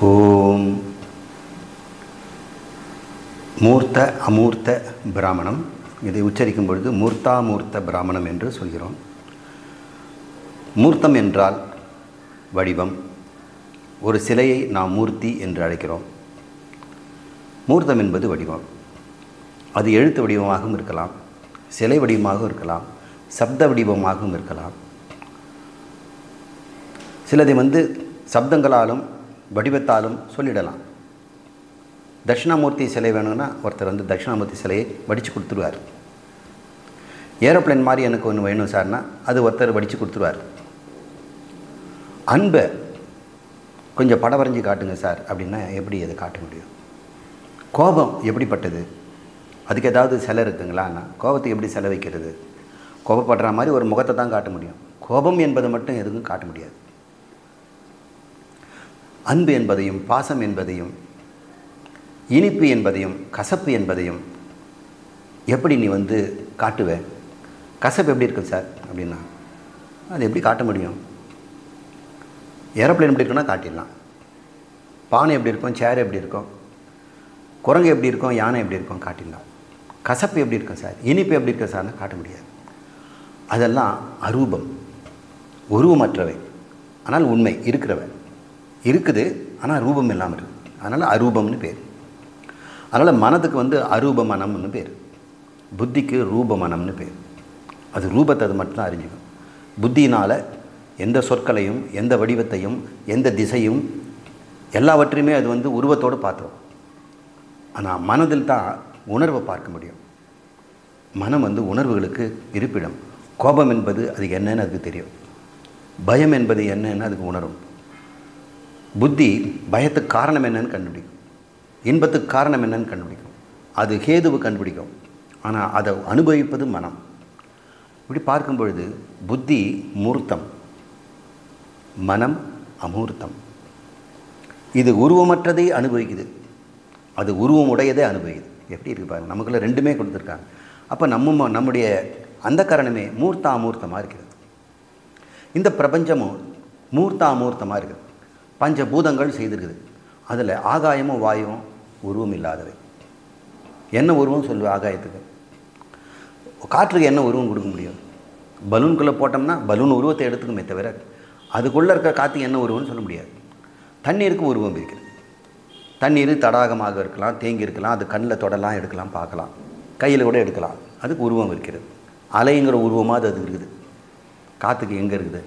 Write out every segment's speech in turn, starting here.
ஓம் மூர்த்த அமூர்த்த பிராமணம். இதை உச்சரிக்கும் பொழுது மூர்த்தாமூர்த்த பிராமணம் என்று சொல்கிறோம். மூர்த்தம் என்றால் வடிவம். ஒரு சிலையை நாம் மூர்த்தி என்று அழைக்கிறோம். மூர்த்தம் என்பது வடிவம். அது எழுத்து வடிவமாகவும் இருக்கலாம், சிலை வடிவமாகவும் இருக்கலாம், சப்த வடிவமாகவும் இருக்கலாம். சிலதை சப்தங்களாலும் வடிவத்தாலும் சொல்லிடலாம். தட்சிணாமூர்த்தி சிலை வேணும்னா ஒருத்தர் தட்சிணாமூர்த்தி சிலையை வடித்து கொடுத்துருவார். ஏரோப்ளேன் மாதிரி எனக்கு ஒன்று வேணும் சார்னா அது ஒருத்தர் வடித்து கொடுத்துருவார். அன்பை கொஞ்சம் படம் வரைஞ்சி காட்டுங்க சார் அப்படின்னா எப்படி அதை காட்ட முடியும்? கோபம் எப்படிப்பட்டது? அதுக்கு ஏதாவது சிலை இருக்குங்களான்னா கோபத்தை எப்படி சிலை வைக்கிறது? கோபப்படுற மாதிரி ஒரு முகத்தை தான் காட்ட முடியும். கோபம் என்பதை மட்டும் எதுவும் காட்ட முடியாது. அன்பு என்பதையும் பாசம் என்பதையும் இனிப்பு என்பதையும் கசப்பு என்பதையும் எப்படி நீ காட்டுவே? கசப்பு எப்படி இருக்குது சார் அப்படின்னா அது எப்படி காட்ட முடியும்? ஏரோப்ளேன் எப்படி இருக்குன்னா காட்டிடலாம். பானை எப்படி இருக்கும், சேர் எப்படி இருக்கும், குரங்கு எப்படி இருக்கும், யானை எப்படி இருக்கும் காட்டிடலாம். கசப்பு எப்படி இருக்கும் சார், இனிப்பு எப்படி இருக்கும் சார்னு காட்ட முடியாது. அதெல்லாம் அரூபம், உருவமற்றவை. ஆனால் உண்மை இருக்கிறவை இருக்குது, ஆனால் ரூபம் இல்லாமல் இருக்குது. அதனால் அரூபம்னு பேர். அதனால் மனதுக்கு அரூப மனம்னு பேர், புத்திக்கு ரூப மனம்னு பேர். அது ரூபத்தை அது மட்டும்தான் அறிஞ்சிக்கும். புத்தியினால் எந்த சொற்களையும் எந்த வடிவத்தையும் எந்த திசையும் எல்லாவற்றையுமே அது உருவத்தோடு பார்த்துரும். ஆனால் மனதில் தான் உணர்வை பார்க்க முடியும். மனம் உணர்வுகளுக்கு இருப்பிடம். கோபம் என்பது அதுக்கு என்னன்னு அதுக்கு தெரியும். பயம் என்பது என்னன்னு அதுக்கு உணரும். புத்தி பயத்துக்கு காரணம் என்னன்னு கண்டுபிடிக்கும், இன்பத்துக்கு காரணம் என்னன்னு கண்டுபிடிக்கும், அது ஹேதுவை கண்டுபிடிக்கும். ஆனால் அதை அனுபவிப்பது மனம். இப்படி பார்க்கும் பொழுது புத்தி மூர்த்தம், மனம் அமூர்த்தம். இது உருவமற்றதை அனுபவிக்குது, அது உருவமுடையதை அனுபவிக்குது. எப்படி இருக்குது பாருங்கள், நமக்குள்ள ரெண்டுமே கொடுத்துருக்காங்க. அப்போ நம்முடைய அந்த காரணமே மூர்த்த அமூர்த்தமாக இருக்கிறது. இந்த பிரபஞ்சமும் மூர்த்த அமூர்த்தமாக இருக்குது. பஞ்சபூதங்கள் செய்திருக்குது. அதில் ஆகாயமும் வாயுவும் உருவம் இல்லாதவை. என்ன உருவம் சொல்லுவேன் ஆகாயத்துக்கு? காற்றுக்கு என்ன உருவம் கொடுக்க முடியும்? பலூனுக்குள்ளே போட்டோம்னா பலூன் உருவத்தை எடுத்துக்குமே தவிர அதுக்குள்ளே இருக்க காற்றுக்கு என்ன உருவம்னு சொல்ல முடியாது. தண்ணீருக்கு உருவம் இருக்கிறது. தண்ணீர் தடாகமாக இருக்கலாம், தேங்கி இருக்கலாம், அது கண்ணில் தொடலாம், எடுக்கலாம், பார்க்கலாம், கையில் கூட எடுக்கலாம். அதுக்கு உருவம் இருக்கிறது. அலைங்கிற உருவமாக அது இருக்குது. காற்றுக்கு எங்கே இருக்குது?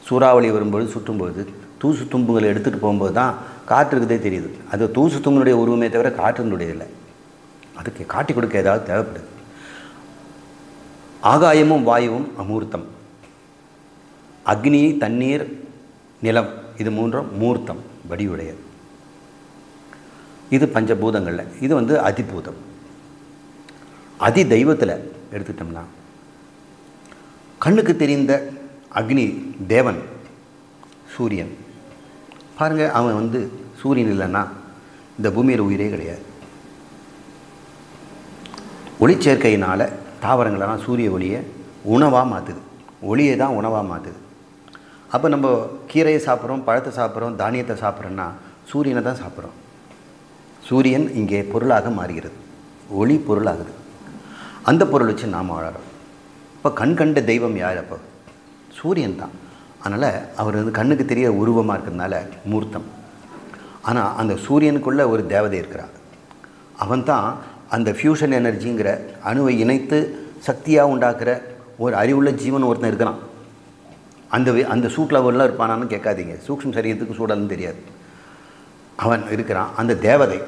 சூறாவளி வரும்போது சுற்றும்போது தூசு தும்புகளை எடுத்துகிட்டு போகும்போது தான் காற்று இருக்குதே தெரியுது. அது தூசு தும்பினுடைய உருவமே தவிர காற்றினுடைய இல்லை. அதுக்கு காட்டி கொடுக்க ஏதாவது தேவைப்படுது. ஆகாயமும் வாயுவும் அமூர்த்தம். அக்னி, தண்ணீர், நிலம், இது மூன்றும் மூர்த்தம், வடிவுடையது. இது பஞ்சபூதங்களில். இது அதிபூதம். அதி தெய்வத்தில் எடுத்துட்டோம்னா கண்ணுக்கு தெரிந்த அக்னி தேவன் சூரியன். பாருங்கள், அவன் சூரியன் இல்லைன்னா இந்த பூமியில் உயிரே கிடையாது. ஒளிச்சேர்க்கையினால் தாவரங்களெல்லாம் சூரிய ஒளியை உணவாக மாற்றுது. ஒளியை தான் உணவாக மாற்றுது. அப்போ நம்ம கீரையை சாப்பிட்றோம், பழத்தை சாப்பிட்றோம், தானியத்தை சாப்பிட்றோன்னா சூரியனை தான் சாப்பிட்றோம். சூரியன் இங்கே பொருளாக மாறுகிறது, ஒளி பொருளாகுது. அந்த பொருள் வச்சு நாம் வாழறோம். இப்போ கண் கண்ட தெய்வம் யார்? அப்போ சூரியன் தான். அதனால் அவர் கண்ணுக்கு தெரிய உருவமாக இருக்கிறதுனால மூர்த்தம். ஆனால் அந்த சூரியனுக்குள்ளே ஒரு தேவதை இருக்கிறார். அவன் தான் அந்த ஃபியூஷன் எனர்ஜிங்கிற அணுவை இணைத்து சக்தியாக உண்டாக்குற ஒரு அறிவுள்ள ஜீவன் ஒருத்தன் இருக்கிறான். அந்த சூட்டில் அவர்லாம் இருப்பானான்னு கேட்காதீங்க. சூக்ஷ்ம சரீரத்துக்கு சூழல்னு தெரியாது. அவன் இருக்கிறான். அந்த தேவதை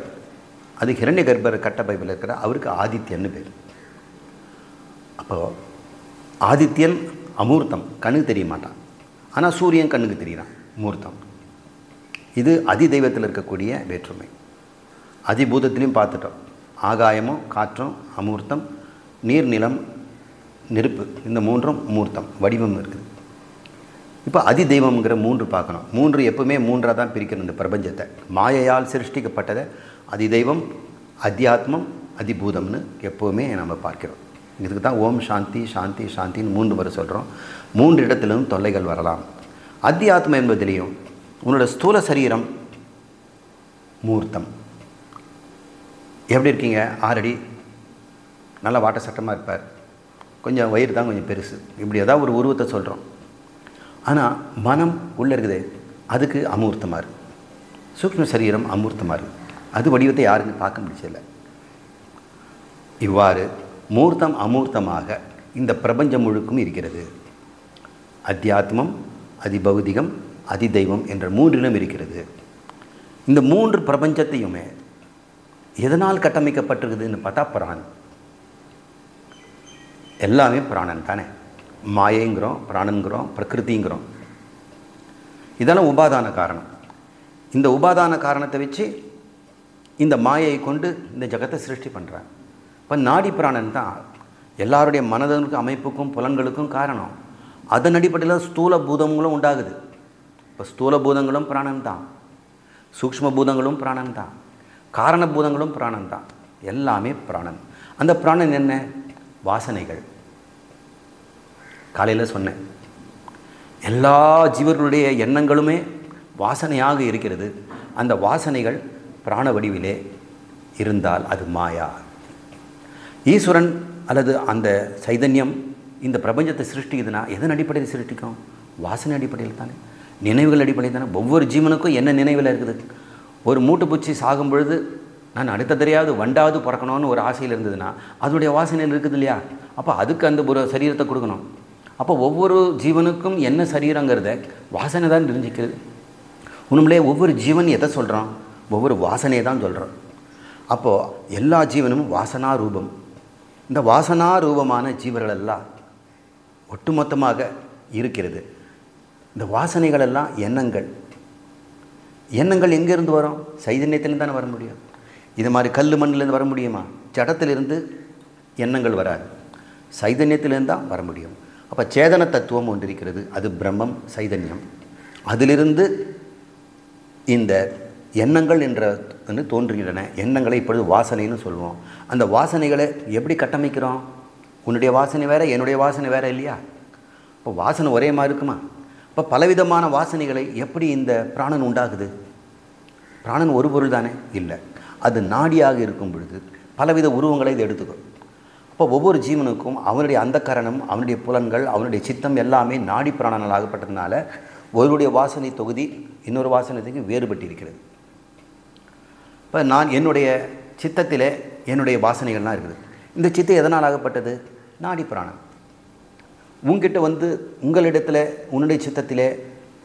அது ஹிரண்ய கர்ப்பர் கட்ட பைப்பில் இருக்கிற அவருக்கு ஆதித்யன்னு பேர். அப்போது ஆதித்யன் அமூர்த்தம், கண்ணுக்கு தெரிய மாட்டான். ஆனால் சூரியன் கண்ணுக்கு தெரிகிறான், மூர்த்தம். இது அதி தெய்வத்தில் இருக்கக்கூடிய வேற்றுமை. அதிபூதத்திலையும் பார்த்துட்டோம். ஆகாயமும் காற்றும் அமூர்த்தம், நீர், நிலம், நெருப்பு, இந்த மூன்றும் மூர்த்தம், வடிவம் இருக்குது. இப்போ அதி தெய்வம்ங்கிற மூன்று பார்க்கணும். மூன்று எப்பவுமே மூன்றாக தான் பிரிக்கணும் இந்த பிரபஞ்சத்தை. மாயையால் சிருஷ்டிக்கப்பட்டதை அதி தெய்வம், அத்தியாத்மம், அதிபூதம்னு எப்போவுமே நம்ம பார்க்கிறோம். இதுக்கு தான் ஓம் சாந்தி சாந்தி சாந்தின்னு 3 முறை சொல்கிறோம். 3 இடத்திலும் தொல்லைகள் வரலாம். அத்தியாத்மம் என்பதிலையும் உன்னோட ஸ்தூல சரீரம் மூர்த்தம். எப்படி இருக்கீங்க? 6 அடி, நல்லா வாட்ட சட்டமாக இருப்பார், கொஞ்சம் வயிறு தான் கொஞ்சம் பெருசு, இப்படி ஏதாவது ஒரு உருவத்தை சொல்கிறோம். ஆனால் மனம் உள்ளே இருக்குது, அதுக்கு அமூர்த்தமாக இருக்குது. சூக்ஷ்ம சரீரம் அமூர்த்தமாக இருக்குது, அது வடிவத்தை யாருன்னு பார்க்க முடியல. இவ்வாறு மூர்த்தம் அமூர்த்தமாக இந்த பிரபஞ்சம் முழுக்கும் இருக்கிறது. அத்தியாத்மம், அதிபௌதிகம், அதிதெய்வம் என்ற 3 இருக்கிறது. இந்த 3 பிரபஞ்சத்தையுமே எதனால் கட்டமைக்கப்பட்டிருக்குதுன்னு பார்த்தா பிராணன். எல்லாமே பிராணன் தானே. மாயைங்கிறோம், பிராணன்கிறோம், பிரகிருதிங்கிறோம். இதெல்லாம் உபாதான காரணம். இந்த உபாதான காரணத்தை வச்சு இந்த மாயையை கொண்டு இந்த ஜகத்தை சிருஷ்டி பண்ணுறாங்க. இப்போ நாடி பிராணன் தான் எல்லாருடைய மனதனுக்கு அமைப்புக்கும் புலன்களுக்கும் காரணம். அதன் அடிப்படையில் ஸ்தூல பூதங்களும் உண்டாகுது. இப்போ ஸ்தூல பூதங்களும் பிராணன் தான், சூக்ஷ்ம பூதங்களும் பிராணன் தான், காரண பூதங்களும் பிராணன் தான், எல்லாமே பிராணன். அந்த பிராணன் என்ன? வாசனைகள். காலையில் சொன்னேன், எல்லா ஜீவர்களுடைய எண்ணங்களுமே வாசனையாக இருக்கிறது. அந்த வாசனைகள் பிராண வடிவிலே இருந்தால் அது மாயா. ஈஸ்வரன் அல்லது அந்த சைதன்யம் இந்த பிரபஞ்சத்தை சிருஷ்டிக்குதுன்னா எதன் அடிப்படையில் சிருஷ்டிக்கும்? வாசனை அடிப்படையில் தானே, நினைவுகள் அடிப்படையில் தானே. ஒவ்வொரு ஜீவனுக்கும் என்ன நினைவில் இருக்குது? ஒரு மூட்டைப்பூச்சி சாகும் பொழுது நான் அடுத்த தெரியாது வண்டாவது பிறக்கணும்னு ஒரு ஆசையில் இருந்ததுன்னா அதனுடைய வாசனையில் இருக்குது இல்லையா? அப்போ அதுக்கு அந்த ஒரு சரீரத்தை கொடுக்கணும். அப்போ ஒவ்வொரு ஜீவனுக்கும் என்ன சரீரங்கிறத வாசனை தான் தெரிஞ்சிக்கிறது. உண்மையிலே ஒவ்வொரு ஜீவன் எதை சொல்கிறோம்? ஒவ்வொரு வாசனையை தான் சொல்கிறோம். அப்போது எல்லா ஜீவனும் வாசனா ரூபம். இந்த வாசனா ரூபமான ஜீவர்கள் எல்லாம் ஒட்டுமொத்தமாக இருக்கிறது. இந்த வாசனைகள் எல்லாம் எண்ணங்கள். எண்ணங்கள் எங்கேருந்து வரும்? சைதன்யத்திலேருந்து தானே வர முடியும். இது மாதிரி கல் மண்ணிலேருந்து வர முடியுமா? ஜடத்திலிருந்து எண்ணங்கள் வராது, சைதன்யத்திலேருந்து தான் வர முடியும். அப்போ சேதன தத்துவம் ஒன்று இருக்கிறது, அது பிரம்மம், சைதன்யம். அதிலிருந்து இந்த எண்ணங்கள் என்று தோன்றுகின்றன. எண்ணங்களை இப்பொழுது வாசனைன்னு சொல்லுவோம். அந்த வாசனைகளை எப்படி கட்டமைக்கிறோம்? உன்னுடைய வாசனை வேறு, என்னுடைய வாசனை வேறு இல்லையா? இப்போ வாசனை ஒரே மாதிரி இருக்குமா? இப்போ பலவிதமான வாசனைகளை எப்படி இந்த பிராணன் உண்டாகுது? பிராணன் ஒரு பொருள் தானே? இல்லை, அது நாடியாக இருக்கும் பொழுது பலவித உருவங்களை இது எடுத்துக்கும். அப்போ ஒவ்வொரு ஜீவனுக்கும் அவனுடைய அந்தக்கரணம், அவனுடைய புலன்கள், அவனுடைய சித்தம் எல்லாமே நாடி பிராணனால் ஆகப்பட்டதுனால ஒருவருடைய வாசனை தொகுதி இன்னொரு வாசனைக்கு வேறுபட்டு இருக்கிறது. இப்போ நான் என்னுடைய சித்தத்திலே என்னுடைய வாசனைகள்லாம் இருக்குது. இந்த சித்தம் எதனால் ஆகப்பட்டது? நாடி பிராணன். உங்ககிட்ட உங்களிடத்தில் உன்னுடைய சித்தத்திலே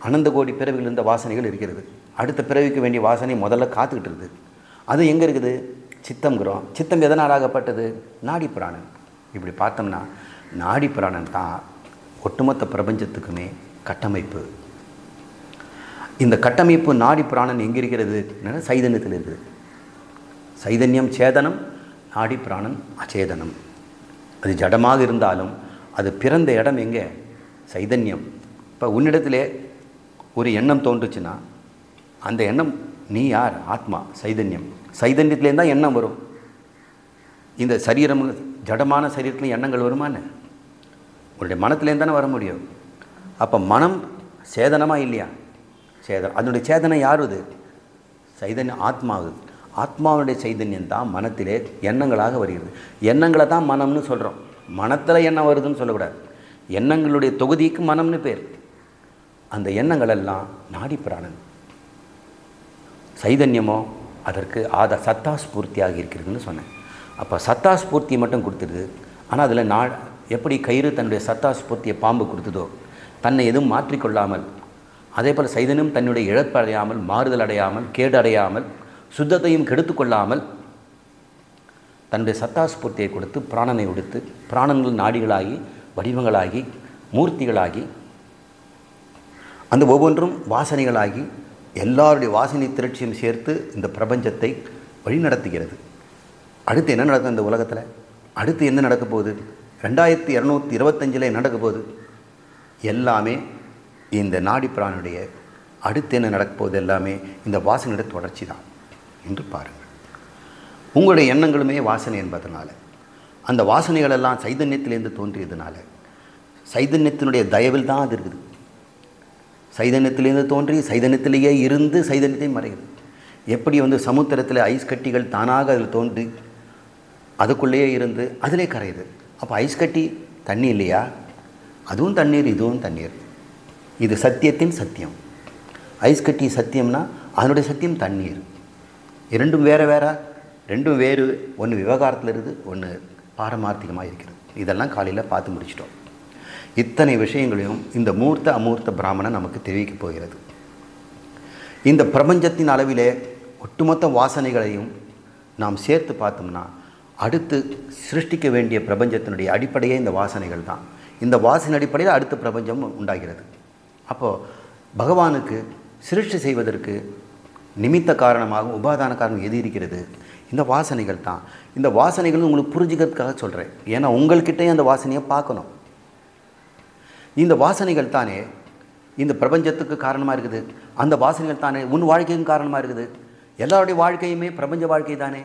அனந்த கோடி பிறவிகள் இருந்த வாசனைகள் இருக்கிறது. அடுத்த பிறவிக்கு வேண்டிய வாசனை முதல்ல காத்துக்கிட்டு இருக்குது. அது எங்கே இருக்குது? சித்தம்ங்கிறோம். சித்தம் எதனால் ஆகப்பட்டது? நாடி பிராணன். இப்படி பார்த்தோம்னா நாடி பிராணன் தான் ஒட்டுமொத்த பிரபஞ்சத்துக்குமே கட்டமைப்பு. இந்த கட்டமைப்பு நாடி பிராணன் எங்கே இருக்கிறது? சைதன்யத்தில் இருக்குது. சைதன்யம் சேதனம், நாடி பிராணன் அச்சேதனம். அது ஜடமாக இருந்தாலும் அது பிறந்த இடம் எங்கே? சைதன்யம். இப்போ உன்னிடத்திலே ஒரு எண்ணம் தோன்றுச்சுன்னா அந்த எண்ணம் நீ யார்? ஆத்மா, சைதன்யம். சைதன்யத்துலேருந்து தான் எண்ணம் வரும். இந்த சரீரம், ஜடமான சரீரத்தில் எண்ணங்கள் வருமானு? உன்னுடைய மனத்துலேருந்து தானே வர முடியும். அப்போ மனம் சேதனமாக இல்லையா? சேதனம். அதனுடைய சேதனம் யாருது? சைதன்யம், ஆத்மாவுது. ஆத்மாவுடைய சைதன்யம் தான் மனத்திலே எண்ணங்களாக வருகிறது. எண்ணங்களை தான் மனம்னு சொல்கிறோம். மனத்தில் எண்ணம் வருதுன்னு சொல்லக்கூடாது. எண்ணங்களுடைய தொகுதிக்கு மனம்னு பேர். அந்த எண்ணங்கள் எல்லாம் நாடி பிராணன். சைதன்யமோ அதற்கு சத்தா ஸ்பூர்த்தியாக இருக்கிறதுன்னு சொன்னேன். அப்போ சத்தா ஸ்பூர்த்தியை மட்டும் கொடுத்துருது. ஆனால் அதில் எப்படி கயிறு தன்னுடைய சத்தா ஸ்பூர்த்தியை பாம்பு கொடுத்ததோ, தன்னை எதுவும் மாற்றிக்கொள்ளாமல், அதே போல் சைதன்யம் தன்னுடைய இழப்பு அடையாமல், மாறுதல் அடையாமல், கேடு அடையாமல், சுத்தத்தையும் கெடுத்து கொள்ளாமல் தன்னுடைய சத்தாஸ்பூர்த்தியை கொடுத்து பிராணனை கொடுத்து, பிராணங்கள் நாடிகளாகி, வடிவங்களாகி, மூர்த்திகளாகி, அந்த ஒவ்வொன்றும் வாசனைகளாகி, எல்லாருடைய வாசனை திரட்சியும் சேர்த்து இந்த பிரபஞ்சத்தை வழிநடத்துகிறது. அடுத்து என்ன நடக்கும் இந்த உலகத்தில்? அடுத்து என்ன நடக்க போகுது? 2225 நடக்க போகுது. எல்லாமே இந்த நாடி பிராணுடைய அடுத்து என்ன நடக்க போகுது? எல்லாமே இந்த வாசனையோட தொடர்ச்சி தான் என்று பாருங்கள். உங்களுடைய எண்ணங்களுமே வாசனை என்பதனால, அந்த வாசனைகள் எல்லாம் சைதன்யத்திலேருந்து தோன்றியதுனால, சைதன்யத்தினுடைய தயவில் தான் அது இருக்குது. சைதன்யத்திலேருந்து தோன்றி சைதன்யத்திலேயே இருந்து சைதன்யத்தை மறைகிறது. எப்படி வந்து சமுத்திரத்தில் ஐஸ் கட்டிகள் தானாக அதில் தோன்றி அதுக்குள்ளேயே இருந்து அதிலே கரையுது. அப்போ ஐஸ் கட்டி தண்ணி இல்லையா? அதுவும் தண்ணீர், இதுவும் தண்ணீர். இது சத்தியத்தின் சத்தியம். ஐஸ் கட்டி சத்தியம்னா அதனுடைய சத்தியம் தண்ணீர். இரண்டும் வேறு வேறா? ரெண்டும் வேறு. ஒன்று விவகாரத்தில் இருக்குது, ஒன்று பாரமார்த்திகமாக இருக்கிறது. இதெல்லாம் காலையில் பார்த்து முடிச்சிட்டோம். இத்தனை விஷயங்களையும் இந்த மூர்த்த அமூர்த்த பிராமணன் நமக்கு தெரிவிக்கப் போகிறது. இந்த பிரபஞ்சத்தின் அளவிலே ஒட்டுமொத்த வாசனைகளையும் நாம் சேர்த்து பார்த்தோம்னா அடுத்து சிருஷ்டிக்க வேண்டிய பிரபஞ்சத்தினுடைய அடிப்படையே இந்த வாசனைகள் தான். இந்த வாசனை அடிப்படையில் அடுத்த பிரபஞ்சம் உண்டாகிறது. அப்போது பகவானுக்கு சிருஷ்டி செய்வதற்கு நிமித்த காரணமாக உபாதான காரணம் எது இருக்கிறது? இந்த வாசனைகள் தான். இந்த வாசனைகள் உங்களுக்கு புரிஞ்சுக்கிறதுக்காக சொல்கிறேன். ஏன்னா உங்கள்கிட்டயே அந்த வாசனையை பார்க்கணும். இந்த வாசனைகள் தானே இந்த பிரபஞ்சத்துக்கு காரணமாக இருக்குது. அந்த வாசனைகள் தானே உன் வாழ்க்கையும் காரணமாக இருக்குது. எல்லாருடைய வாழ்க்கையுமே பிரபஞ்ச வாழ்க்கை தானே.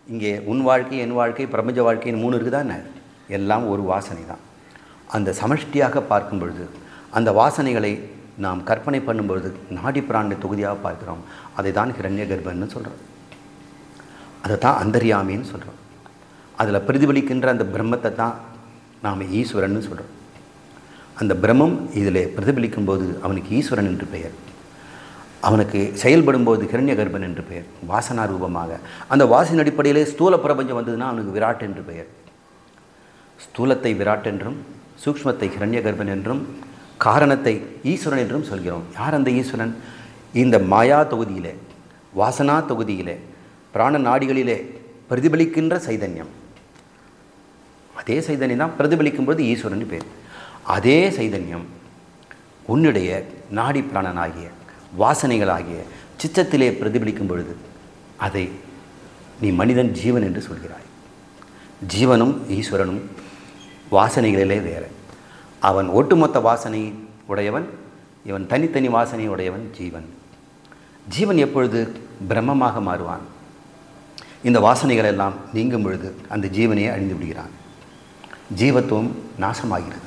இங்கே உன் வாழ்க்கை, என் வாழ்க்கை, பிரபஞ்ச வாழ்க்கைன்னு 3 இருக்குதானே. எல்லாம் ஒரு வாசனை தான். அந்த சமஷ்டியாக பார்க்கும் பொழுது அந்த வாசனைகளை நாம் கற்பனை பண்ணும்பொழுது நாடி பிராண தொகுதியாக பார்க்கிறோம். அதை தான் ஹிரண்ய கர்ப்பன்னு சொல்கிறோம். அதை தான் அந்தர்யாமின்னு சொல்கிறோம். அதில் பிரதிபலிக்கின்ற அந்த பிரம்மத்தை தான் நாம் ஈஸ்வரன்னு சொல்கிறோம். அந்த பிரம்மம் இதில் பிரதிபலிக்கும் போது அவனுக்கு ஈஸ்வரன் என்று பெயர். அவனுக்கு செயல்படும் போது ஹிரண்ய கர்ப்பன் என்று பெயர். வாசனா ரூபமாக அந்த வாசனை அடிப்படையிலே ஸ்தூல பிரபஞ்சம் வந்ததுன்னா அவனுக்கு விராட் என்று பெயர். ஸ்தூலத்தை விராட் என்றும், சூக்ஷ்மத்தை ஹிரண்ய கர்ப்பன் என்றும், காரணத்தை ஈஸ்வரன் என்றும் சொல்கிறோம். யார் அந்த ஈஸ்வரன்? இந்த மாயா தொகுதியிலே, வாசனா தொகுதியிலே, பிராண நாடிகளிலே பிரதிபலிக்கின்ற சைதன்யம். அதே சைதன்யம் தான் பிரதிபலிக்கும் போது ஈஸ்வரன் பேர். அதே சைதன்யம் உன்னுடைய நாடி பிராணனாகிய வாசனைகளாகிய சித்தத்திலே பிரதிபலிக்கும் பொழுது அதை நீ மனிதன் ஜீவன் என்று சொல்கிறாய். ஜீவனும் ஈஸ்வரனும் வாசனைகளிலே வேறு. அவன் ஒட்டுமொத்த வாசனை உடையவன், இவன் தனித்தனி வாசனை உடையவன் ஜீவன். ஜீவன் எப்பொழுது பிரம்மமாக மாறுவான்? இந்த வாசனைகள் எல்லாம் நீங்கும் பொழுது அந்த ஜீவனையே அழிந்து விடுகிறான். ஜீவத்துவம் நாசமாகிறது.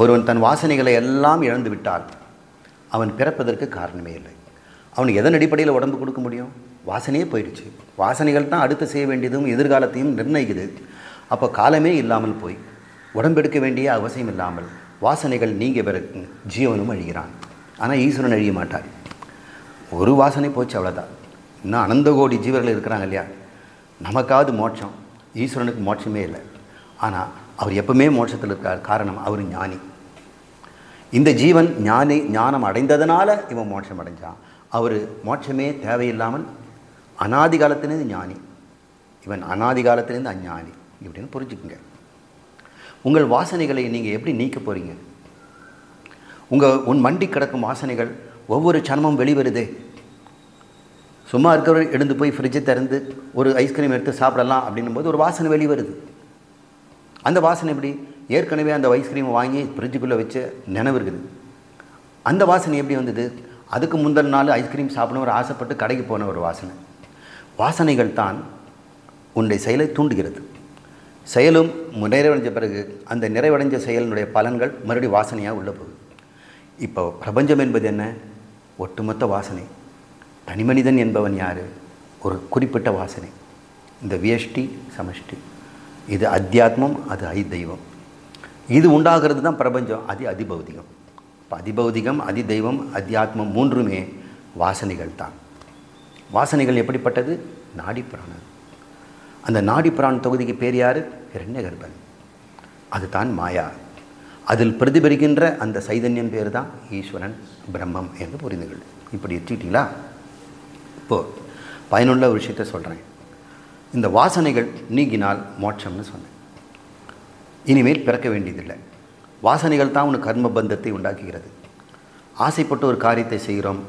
ஒருவன் தன் வாசனைகளை எல்லாம் இழந்து விட்டால் அவன் பிறப்பதற்கு காரணமே இல்லை. அவனுக்கு எதன் அடிப்படையில் உடம்பு கொடுக்க முடியும்? வாசனையே போயிடுச்சு. வாசனைகள் தான் அடுத்து செய்ய வேண்டியதும் எதிர்காலத்தையும் நிர்ணயிக்குது. அப்போ காலமே இல்லாமல் போய் உடம்பெடுக்க வேண்டிய அவசியம் இல்லாமல் வாசனைகள் நீங்க பிறகு ஜீவனும் அழிகிறான். ஆனால் ஈஸ்வரன் அழிய மாட்டார். ஒரு வாசனை போச்சு, அவ்வளோதான். இன்னும் அனந்த கோடி ஜீவர்கள் இருக்கிறாங்க இல்லையா? நமக்காவது மோட்சம், ஈஸ்வரனுக்கு மோட்சமே இல்லை. ஆனால் அவர் எப்பவுமே மோட்சத்தில் இருக்கார். காரணம், அவர் ஞானி. இந்த ஜீவன் ஞானம் அடைந்ததுனால இவன் மோட்சம் அடைஞ்சான். அவர் மோட்சமே தேவையில்லாமல் அனாதி காலத்திலேருந்து ஞானி, இவன் அனாதி காலத்திலேருந்து அஞ்ஞானி இப்படின்னு புரிஞ்சுக்குங்க. உங்கள் வாசனைகளை நீங்கள் எப்படி நீக்க போகிறீங்க? உன் மண்டி கிடக்கும் வாசனைகள் ஒவ்வொரு சனமும் வெளிவருதே. சும்மா இருக்கிறவர் எழுந்து போய் ஃப்ரிட்ஜை திறந்து ஒரு ஐஸ்கிரீம் எடுத்து சாப்பிடலாம் அப்படின்னும் போது ஒரு வாசனை வெளிவருது. அந்த வாசனை எப்படி? ஏற்கனவே அந்த ஐஸ்கிரீமை வாங்கி ஃப்ரிட்ஜுக்குள்ளே வச்ச நினைவு இருக்குது. அந்த வாசனை எப்படி வந்தது? அதுக்கு முந்தின நாள் ஐஸ்கிரீம் சாப்பிடணும் ஒரு ஆசைப்பட்டு கடைக்கு போன ஒரு வாசனை. வாசனைகள் தான் உன்னுடைய செயலை தூண்டுகிறது. செயலும் நிறைவடைஞ்ச பிறகு அந்த நிறைவடைஞ்ச செயலினுடைய பலன்கள் மறுபடியும் வாசனையாக உள்ள போகுது. இப்போ பிரபஞ்சம் என்பது என்ன? ஒட்டுமொத்த வாசனை. தனிமனிதன் என்பவன் யார்? ஒரு குறிப்பிட்ட வாசனை. இந்த வியஷ்டி சமஷ்டி, இது அத்தியாத்மம், அது ஐதெய்வம். இது உண்டாகிறது தான் பிரபஞ்சம். அது அதிபௌதிகம். இப்போ அதிபௌதிகம், அதிதெய்வம், அத்தியாத்மம் மூன்றுமே வாசனைகள் தான். வாசனைகள் எப்படிப்பட்டது? நாடி பிராணன். அந்த நாடி பிராண தொகுதிக்கு பேர் யார்? ஹிரண்ய கர்ப்பன். அதுதான் மாயா. அதில் பிரதிபலிக்கின்ற அந்த சைதன்யம் பேர் தான் ஈஸ்வரன், பிரம்மம் என்று புரிந்துகள். இப்படி எடுத்துக்கிட்டீங்களா? இப்போது பயனுள்ள ஒரு விஷயத்தை சொல்கிறேன். இந்த வாசனைகள் நீங்கினால் மோட்சம்னு சொன்னேன். இனிமேல் பிறக்க வேண்டியதில்லை. வாசனைகள் தான் உனக்கு கர்ம பந்தத்தை உண்டாக்குகிறது. ஆசைப்பட்டு ஒரு காரியத்தை செய்கிறோம்.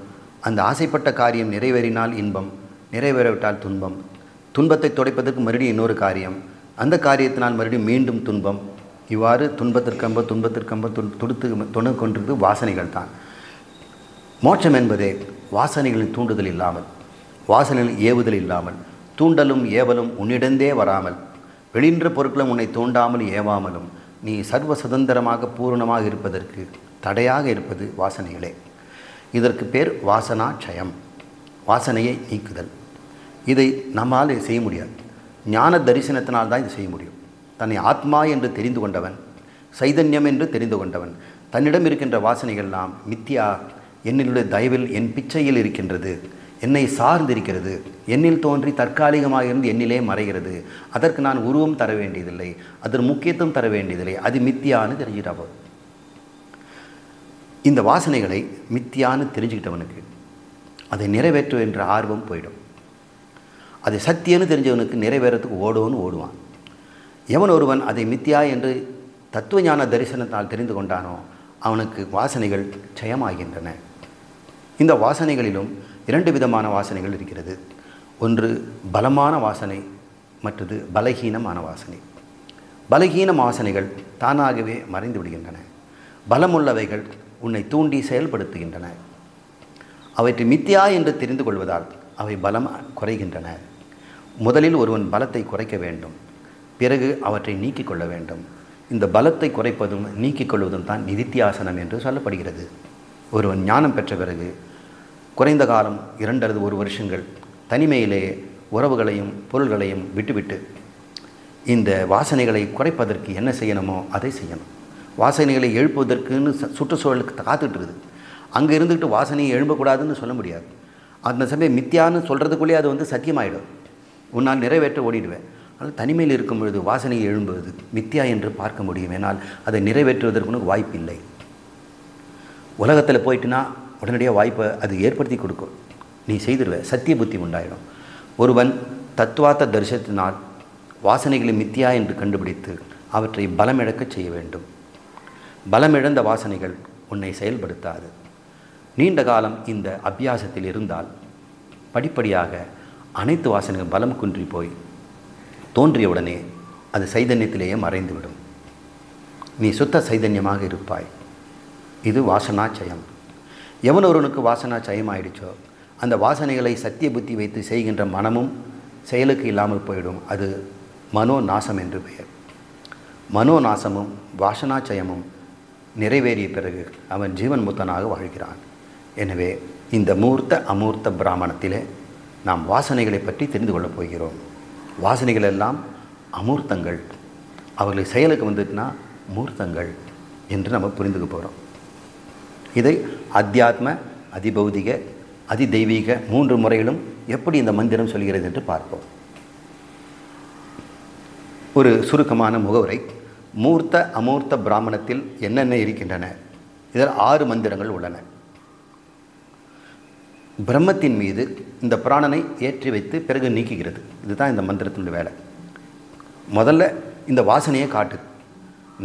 அந்த ஆசைப்பட்ட காரியம் நிறைவேறினால் இன்பம், நிறைவேறவிட்டால் துன்பம். துன்பத்தை துடைப்பதற்கு மறுபடியும் இன்னொரு காரியம், அந்த காரியத்தினால் மறுபடியும் மீண்டும் துன்பம். இவ்வாறு துன்பத்திற்கம்ப துடுத்து கொண்டிருக்கிறது வாசனைகள் தான். மோட்சம் என்பதே வாசனைகளின் தூண்டுதல் இல்லாமல், வாசனைகளில் ஏவுதல் இல்லாமல், தூண்டலும் ஏவலும் உன்னிடந்தே வராமல், வெளின்ற பொருட்களும் உன்னை தூண்டாமல் ஏவாமலும் நீ சர்வ சுதந்திரமாக பூரணமாக இருப்பதற்கு தடையாக இருப்பது வாசனைகளே. இதற்கு பேர் வாசனாட்சயம். வாசனையை நீக்குதல். இதை நம்மால் செய்ய முடியாது. ஞான தரிசனத்தினால்தான் இது செய்ய முடியும். தன்னை ஆத்மா என்று தெரிந்து கொண்டவன், சைதன்யம் என்று தெரிந்து கொண்டவன், தன்னிடம் இருக்கின்ற வாசனைகள்லாம் மித்தியா, என்னிலுடைய தயவில் என் பிச்சையில் இருக்கின்றது, என்னை சார்ந்திருக்கிறது, என்னில் தோன்றி தற்காலிகமாக இருந்து என்னிலே மறைகிறது, அதற்கு நான் உருவம் தர வேண்டியதில்லை, அதற்கு முக்கியத்துவம் தர வேண்டியதில்லை, அது மித்தியான்னு தெரிஞ்சுக்கிட்டா போதும். இந்த வாசனைகளை மித்தியான்னு தெரிஞ்சுக்கிட்டவனுக்கு அதை நிறைவேற்ற என்ற ஆர்வம் போயிடும். அதை சத்தியன்னு தெரிஞ்சவனுக்கு நிறைவேறத்துக்கு ஓடுவான். எவன் ஒருவன் அதை மித்தியா என்று தத்துவ ஞான தரிசனத்தால் தெரிந்து கொண்டானோ அவனுக்கு வாசனைகள் ஜெயமாகின்றன. இந்த வாசனைகளிலும் 2 விதமான வாசனைகள் இருக்கிறது. ஒன்று பலமான வாசனை, மற்றது பலகீனமான வாசனை. பலகீன வாசனைகள் தானாகவே மறைந்து விடுகின்றன. பலமுள்ளவைகள் உன்னை தூண்டி செயல்படுத்துகின்றன. அவற்றை மித்தியா என்று தெரிந்து கொள்வதால் அவை பலம் குறைகின்றன. முதலில் ஒருவன் பலத்தை குறைக்க வேண்டும், பிறகு அவற்றை நீக்கிக் கொள்ள வேண்டும். இந்த பலத்தை குறைப்பதும் நீக்கிக் கொள்வதும் தான் நிதித்தியாசனம் என்று சொல்லப்படுகிறது. ஒருவன் ஞானம் பெற்ற பிறகு குறைந்த காலம் 2 அல்லது 1 வருஷங்கள் தனிமையிலே உறவுகளையும் பொருள்களையும் விட்டுவிட்டு இந்த வாசனைகளை குறைப்பதற்கு என்ன செய்யணுமோ அதை செய்யணும். வாசனைகளை எழுப்புவதற்குன்னு சுற்றுச்சூழலுக்கு காத்துட்டு இருக்குது. அங்கே இருந்துக்கிட்டு வாசனையை எழும்பக்கூடாதுன்னு சொல்ல முடியாது. அந்த சமயம் மித்தியான்னு சொல்கிறதுக்குள்ளே அது சத்தியமாயிடும். உன்னால் நிறைவேற்ற ஓடிடுவேன். ஆனால் தனிமையில் இருக்கும் பொழுது வாசனையை எழும்புவது மித்தியா என்று பார்க்க முடியும். ஏனால் அதை நிறைவேற்றுவதற்கு வாய்ப்பு இல்லை. உலகத்தில் போயிட்டுனா உடனடியாக வாய்ப்பை அது ஏற்படுத்தி கொடுக்கும். நீ செய்திருவே, சத்திய புத்தி உண்டாயிடும். ஒருவன் தத்துவார்த்த தரிசனத்தினால் வாசனைகளை மித்தியா என்று கண்டுபிடித்து அவற்றை பலமிழக்க செய்ய வேண்டும். பலமிழந்த வாசனைகள் உன்னை செயல்படுத்தாது. நீண்ட காலம் இந்த அபியாசத்தில் இருந்தால் படிப்படியாக அனைத்து வாசனைகள் பலம் குன்றி போய் தோன்றியவுடனே அது சைதன்யத்திலேயே மறைந்துவிடும். நீ சுத்த சைதன்யமாக இருப்பாய். இது வாசனா ஜெயம். எவன் ஒருவனுக்கு வாசனா ஜெயம் ஆயிடுச்சோ அந்த வாசனைகளை சத்திய புத்தி வைத்து செய்கின்ற மனமும் செயலுக்கு இல்லாமல் போயிடும். அது மனோநாசம் என்று பெயர். மனோநாசமும் வாசனா ஜெயமும் நிறைவேறிய பிறகு அவன் ஜீவன் முக்தனாக வாழ்கிறான். எனவே இந்த மூர்த்த அமூர்த்த பிராமணத்திலே நாம் வாசனைகளை பற்றி தெரிந்து கொள்ளப் போகிறோம். வாசனைகள் எல்லாம் அமூர்த்தங்கள், அவர்களை செயலுக்கு வந்துட்டுனா மூர்த்தங்கள் என்று நம்ம புரிந்துக்க போகிறோம். இதை அத்தியாத்ம, அதிபௌதிக, அதிதெய்வீக 3 முறைகளும் எப்படி இந்த மந்திரம் சொல்கிறது என்று பார்ப்போம். ஒரு சுருக்கமான முகவுரை. மூர்த்த அமூர்த்த பிராமணத்தில் என்னென்ன இருக்கின்றன? இதில் 6 மந்திரங்கள் உள்ளன. பிரம்மத்தின் மீது இந்த பிராணனை ஏற்றி வைத்து பிறகு நீக்குகிறது. இதுதான் இந்த மந்திரத்தினுடைய வேலை. முதல்ல இந்த வாசனையை காட்டுது,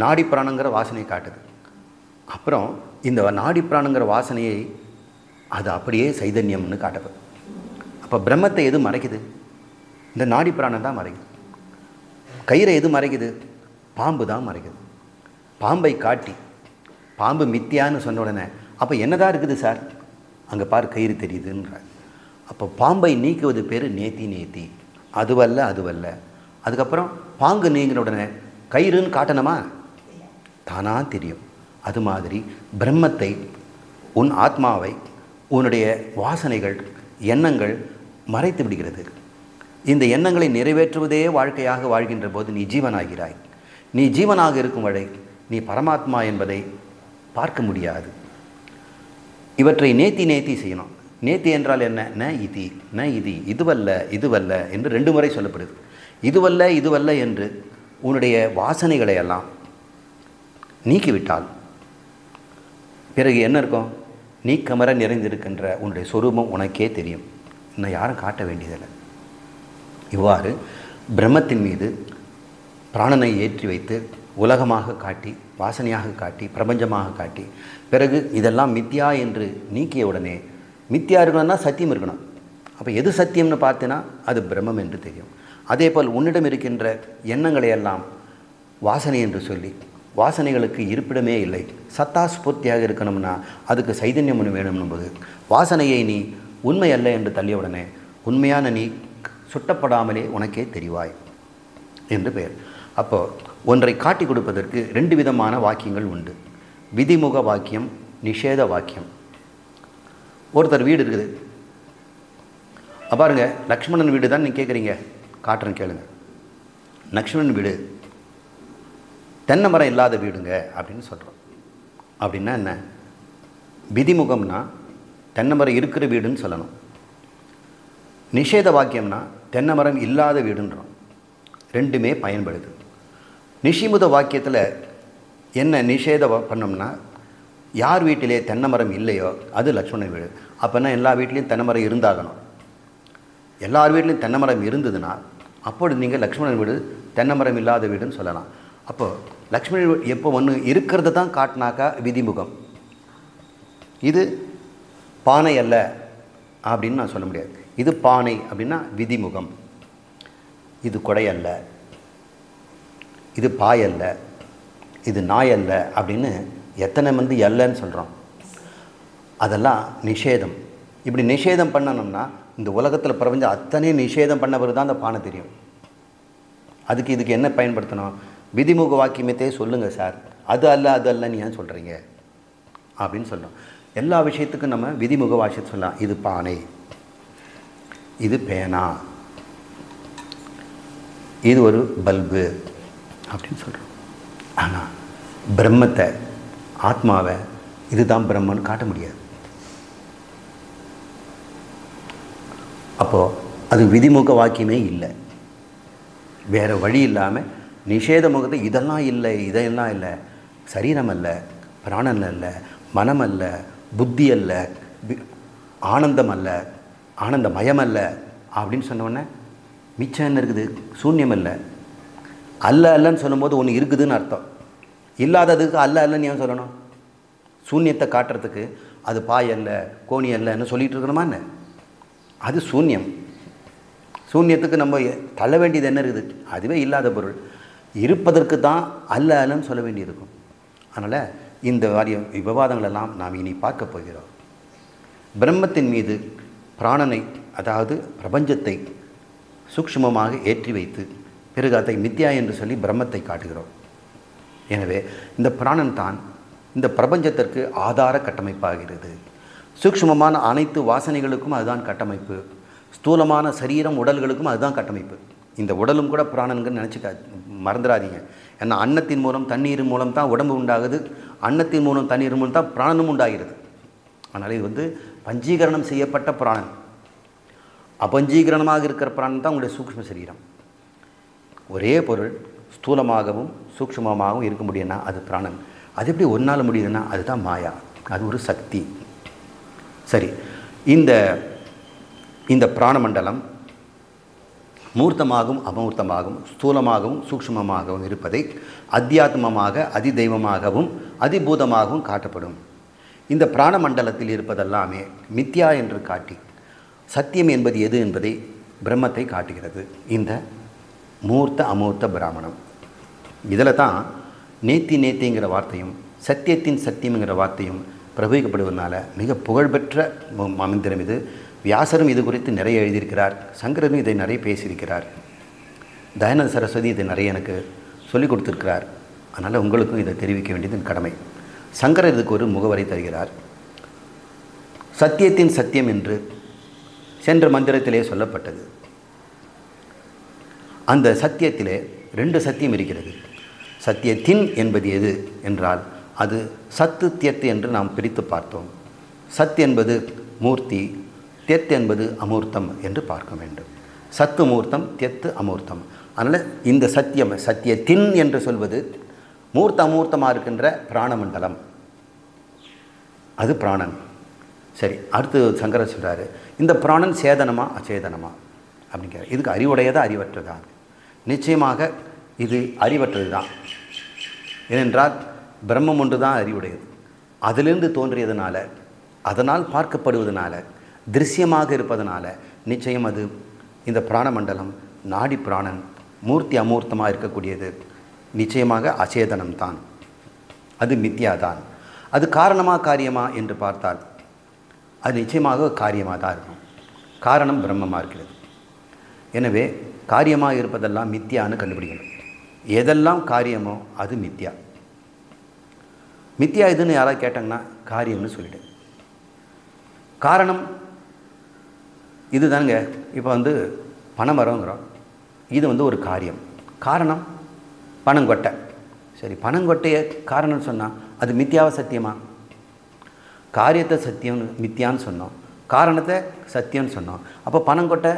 நாடி பிராணங்கிற வாசனையை காட்டுது. அப்புறம் இந்த நாடி பிராணங்கிற வாசனையை அது அப்படியே சைதன்யம்னு காட்டுது. அப்போ பிரம்மத்தை எது மறைக்குது? இந்த நாடி பிராணம் தான் மறைக்குது. கயிறை எது மறைக்குது? பாம்பு தான் மறைக்குது. பாம்பை காட்டி பாம்பு மித்தியான்னு சொன்ன உடனே அப்போ என்னதான் இருக்குது சார், அங்கே பாரு கயிறு தெரியுதுன்றார். அப்போ பாம்பை நீக்குவது பேர் நேத்தி. அதுவல்ல. அதுக்கப்புறம் பாங்கு நீங்கின உடனே கயிறுன்னு காட்டணுமா? தானா தெரியும். அது மாதிரி பிரம்மத்தை, உன் ஆத்மாவை, உன்னுடைய வாசனைகள், எண்ணங்கள் மறைத்து விடுகிறது. இந்த எண்ணங்களை நிறைவேற்றுவதே வாழ்க்கையாக வாழ்கின்ற போது நீ ஜீவனாகிறாய். நீ ஜீவனாக இருக்கும் வரை நீ பரமாத்மா என்பதை பார்க்க முடியாது. இவற்றை நேத்தி செய்யணும். நேத்தி என்றால் என்ன? ந இது, இதுவல்ல என்று 2 முறை சொல்லப்படுது. இதுவல்ல என்று உன்னுடைய வாசனைகளை எல்லாம் நீக்கிவிட்டால் பிறகு என்ன இருக்கும்? நீக்கமர நிறைந்திருக்கின்ற உன்னுடைய சொரூபம் உனக்கே தெரியும். இன்னும் யாரும் காட்ட வேண்டியதில்லை. இவ்வாறு பிரம்மத்தின் மீது பிராணனை ஏற்றி வைத்து உலகமாக காட்டி, வாசனையாக காட்டி, பிரபஞ்சமாக காட்டி, பிறகு இதெல்லாம் மித்தியா என்று நீக்கிய உடனே மித்தியா இருக்கணும்னா சத்தியம் இருக்கணும். அப்போ எது சத்தியம்னு பார்த்தீங்கன்னா அது பிரம்மம் என்று தெரியும். அதே போல் உன்னிடம் இருக்கின்ற எண்ணங்களை எல்லாம் வாசனை என்று சொல்லி, வாசனைகளுக்கு இருப்பிடமே இல்லை, சத்தா ஸ்பூர்த்தியாக இருக்கணும்னா அதுக்கு சைதன்யம் ஒன்று வேணும் போது வாசனையை நீ உண்மை அல்ல என்று தள்ளிய உடனே உண்மையான நீ சுட்டப்படாமலே உனக்கே தெரிவாய் என்று பெயர். அப்போது ஒன்றை காட்டி கொடுப்பதற்கு 2 விதமான வாக்கியங்கள் உண்டு. விதிமுக வாக்கியம், நிஷேத வாக்கியம். ஒருத்தர் வீடு இருக்குது, பாருங்க, லக்ஷ்மணன் வீடு தான் நீங்கள் கேட்குறீங்க, காட்டுறேன் கேளுங்க. லக்ஷ்மணன் வீடு தென்னை மரம் இல்லாத வீடுங்க அப்படின்னு சொல்கிறோம். அப்படின்னா என்ன? விதிமுகம்னா தென்னை மரம் இருக்கிற வீடுன்னு சொல்லணும். நிஷேத வாக்கியம்னா தென்னை மரம் இல்லாத வீடுன்றோம். ரெண்டுமே பயன்படுது. நிஷிமுத வாக்கியத்தில் என்ன நிஷேத பண்ணோம்னா, யார் வீட்டிலே தென்னை மரம் இல்லையோ அது லக்ஷ்மணன் வீடு. அப்போனா எல்லா வீட்லேயும் தென்னை மரம் இருந்தாகணும். எல்லார் வீட்லேயும் தென்னை மரம் இருந்ததுன்னா அப்போது நீங்கள் லக்ஷ்மணன் வீடு தென்னை மரம் இல்லாத வீடுன்னு சொல்லலாம். அப்போது லக்ஷ்மணன் வீடு எப்போ ஒன்று இருக்கிறத தான் காட்டினாக்கா விதிமுகம். இது பானை அல்ல அப்படின்னு நான் சொல்ல முடியாது. இது பானை அப்படின்னா விதிமுகம். இது கொடை அல்ல, இது பாய் அல்ல, இது நாய் அல்ல அப்படின்னு எத்தனை மந்தி அல்லன்னு சொல்கிறோம். அதெல்லாம் நிஷேதம். இப்படி நிஷேதம் பண்ணணும்னா இந்த உலகத்தில் பிரபஞ்சம் அத்தனை நிஷேதம் பண்ணவர் தான் அந்த பானை தெரியும். இதுக்கு என்ன பயன்படுத்தணும்? விதிமுக வாக்கியமத்தே சொல்லுங்கள் சார், அது அல்ல அது அல்லன்னு ஏன் சொல்கிறீங்க அப்படின்னு சொல்கிறோம். எல்லா விஷயத்துக்கும் நம்ம விதிமுக வாக்கியத்தை சொல்லலாம். இது பானை, இது பேனா, இது ஒரு பல்பு அப்படின்னு சொல்கிறோம். ஆனால் பிரம்மத்தை, ஆத்மாவை இதுதான் பிரம்மன்னு காட்ட முடியாது. அப்போது அது விதிமுக வாக்கியமே இல்லை. வேறு வழி இல்லாமல் நிஷேத முகத்தை இதெல்லாம் இல்லை, இதெல்லாம் இல்லை, சரீரம் அல்ல, பிராணன் அல்ல, மனம் அல்ல, புத்தி அல்ல, ஆனந்தம் அல்ல, ஆனந்தமயம் அல்ல அப்படின்னு சொன்னோடனே மிச்சம் என்ன இருக்குது? சூன்யம் அல்ல. அல்ல அல்லன்னு சொல்லும்போது ஒன்று இருக்குதுன்னு அர்த்தம். இல்லாததுக்கு அல்ல அல்லன்னு ஏன் சொல்லணும்? சூன்யத்தை காட்டுறதுக்கு அது பாய் அல்ல, கோணி அல்லன்னு சொல்லிகிட்டு இருக்கணுமா என்ன? அது சூன்யம். சூன்யத்துக்கு நம்ம தள்ள வேண்டியது என்ன இருக்குது? அதுவே இல்லாத பொருள். இருப்பதற்கு தான் அல்ல அல்லன்னு சொல்ல வேண்டியிருக்கும். அதனால் இந்த விவாதங்களெல்லாம் நாம் இனி பார்க்க போகிறோம். பிரம்மத்தின் மீது பிராணனை, அதாவது பிரபஞ்சத்தை சூக்ஷ்மமாக ஏற்றி வைத்து பிறகு அதை மித்யா என்று சொல்லி பிரம்மத்தை காட்டுகிறோம். எனவே இந்த பிராணன் தான் இந்த பிரபஞ்சத்திற்கு ஆதார கட்டமைப்பாகிறது. சூக்ஷ்மமான அனைத்து வாசனைகளுக்கும் அதுதான் கட்டமைப்பு. ஸ்தூலமான சரீரம் உடல்களுக்கும் அதுதான் கட்டமைப்பு. இந்த உடலும் கூட பிராணன்கள் நினச்சிக்க மறந்துடாதீங்க. ஏன்னா அன்னத்தின் மூலம் தண்ணீர் மூலம் தான் உடம்பு உண்டாகுது, அன்னத்தின் மூலம் தண்ணீர் மூலம் தான் பிராணனும் உண்டாகிறது. அதனால் இது பஞ்சீகரணம் செய்யப்பட்ட பிராணன். அபஞ்சீகரணமாக இருக்கிற பிராணன் தான் உங்களுடைய சூக்ஷ்ம சரீரம். ஒரே பொருள் ஸ்தூலமாகவும் சூக்ஷ்மமாகவும் இருக்க முடியும்னா அது பிராணன். அது எப்படி ஒரு நாள் முடியுதுன்னா அதுதான் மாயா, அது ஒரு சக்தி. சரி, இந்த பிராணமண்டலம் மூர்த்தமாகவும் அமூர்த்தமாகவும் ஸ்தூலமாகவும் சூக்ஷ்மமாகவும் இருப்பதை அத்தியாத்மமாக அதிதெய்வமாகவும் அதிபூதமாகவும் காட்டப்படும். இந்த பிராணமண்டலத்தில் இருப்பதெல்லாமே மித்யா என்று காட்டி சத்தியம் என்பது எது என்பதை பிரம்மத்தை காட்டுகிறது. இந்த மூர்த்த அமூர்த்த பிராமணம். இதில் தான் நேத்திங்கிற வார்த்தையும் சத்தியத்தின் சத்தியம்ங்கிற வார்த்தையும் பிரபவிக்கப்படுவதனால மிக புகழ்பெற்ற மந்திரம் இது. வியாசரும் இது குறித்து நிறைய எழுதியிருக்கிறார். சங்கரரும் இதை நிறைய பேசியிருக்கிறார். தயானந்த சரஸ்வதி இதை நிறைய எனக்கு சொல்லிக் கொடுத்துருக்கிறார். அதனால் உங்களுக்கும் இதை தெரிவிக்க வேண்டியது கடமை. சங்கரர் இதுக்கு ஒரு முகவரை தருகிறார். சத்தியத்தின் சத்தியம் என்று சென்ற மந்திரத்திலே சொல்லப்பட்டது. அந்த சத்தியத்திலே 2 சத்தியம் இருக்கிறது. சத்தியத்தின் என்பது எது என்றால் அது சத்து தியத்து என்று நாம் பிரித்து பார்த்தோம். சத் என்பது மூர்த்தி, தியத் என்பது அமூர்த்தம் என்று பார்க்க வேண்டும். சத்து மூர்த்தம், தியத்து அமூர்த்தம். அதனால் இந்த சத்தியத்தின் என்று சொல்வது மூர்த்த அமூர்த்தமாக இருக்கின்ற பிராணமண்டலம், அது பிராணன். சரி, அடுத்து சங்கரர் சொல்கிறாரு, இந்த பிராணன் சேதனமா அச்சேதனமா அப்படிங்கிற. இதுக்கு அறிவுடையதா அறிவற்றதா? நிச்சயமாக இது அறிவற்றது தான். ஏனென்றால் பிரம்மம் ஒன்று தான் அறிவுடையது. அதிலிருந்து தோன்றியதுனால, அதனால் பார்க்கப்படுவதனால, திருஷ்யமாக இருப்பதனால நிச்சயம் அது இந்த பிராணமண்டலம் நாடி பிராணன் மூர்த்தி அமூர்த்தமாக இருக்கக்கூடியது. நிச்சயமாக அச்சேதனம்தான், அது மித்யாதான். அது காரணமா காரியமா என்று பார்த்தால் அது நிச்சயமாக காரியமாக தான் இருக்கும். காரணம் பிரம்மமாக இருக்கிறது. எனவே காரியமாக இருப்பதெல்லாம் மித்யான்னு கண்டுபிடிக்கணும். எதெல்லாம் காரியமோ அது மித்யா. மித்யா இதுன்னு யாராவது கேட்டாங்கன்னா காரியம்னு சொல்லிவிடு. காரணம் இது தானுங்க இப்போ வந்து பனைமரங்கிறோம். இது வந்து ஒரு காரியம். காரணம் பனங்கொட்டை. சரி, பனங்கொட்டையை காரணம்னு சொன்னால் அது மித்தியாவ சத்தியமா? காரியத்தை சத்தியம்னு மித்தியான்னு சொன்னோம், காரணத்தை சத்தியம்னு சொன்னோம். அப்போ பனங்கொட்டை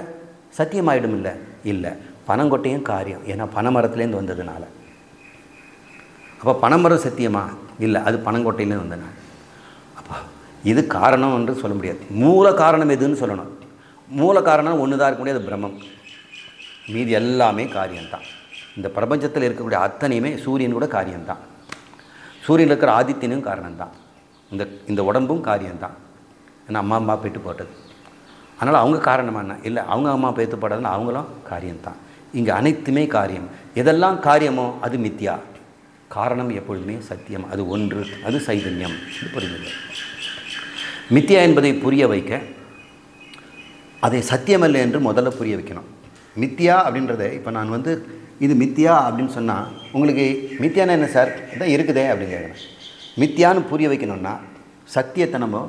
சத்தியமாயிடும் இல்லை? இல்லை, பனங்கொட்டையும் காரியம். ஏன்னா பனைமரத்துலேருந்து வந்ததுனால. அப்போ பனைமரம் சத்தியமா? இல்லை, அது பனங்கொட்டையிலேருந்து வந்ததுனால. அப்போ இது காரணம் என்று சொல்ல முடியாது. மூல காரணம் எதுன்னு சொல்லணும். மூல காரணம் ஒன்று தான் இருக்க முடியாது, பிரம்மம். மீதி எல்லாமே காரியம்தான். இந்த பிரபஞ்சத்தில் இருக்கக்கூடிய அத்தனையுமே சூரியன் கூட காரியம்தான். சூரியனில் இருக்கிற ஆதித்யனும் காரணம்தான். இந்த உடம்பும் காரியம்தான். ஏன்னா அம்மா பேத்து போட்டது. அதனால் அவங்க காரணமாக என்ன? இல்லை, அவங்க அம்மா பேத்து போட்டதுன்னா அவங்களும் காரியம்தான். இங்கே அனைத்துமே காரியம். எதெல்லாம் காரியமோ அது மித்தியா. காரணம் எப்பொழுதுமே சத்தியம். அது ஒன்று, அது சைதன்யம். இது புரியுது. மித்தியா என்பதை புரிய வைக்க அதை சத்தியமல்ல என்று முதல்ல புரிய வைக்கணும். மித்தியா அப்படின்றத இப்போ நான் வந்து இது மித்தியா அப்படின்னு சொன்னால் உங்களுக்கு மித்தியானா என்ன சார்? இதான் இருக்குதே அப்படின்னு கேட்குறேன். மித்தியான்னு புரிய வைக்கணும்னா சத்தியத்தை நம்ம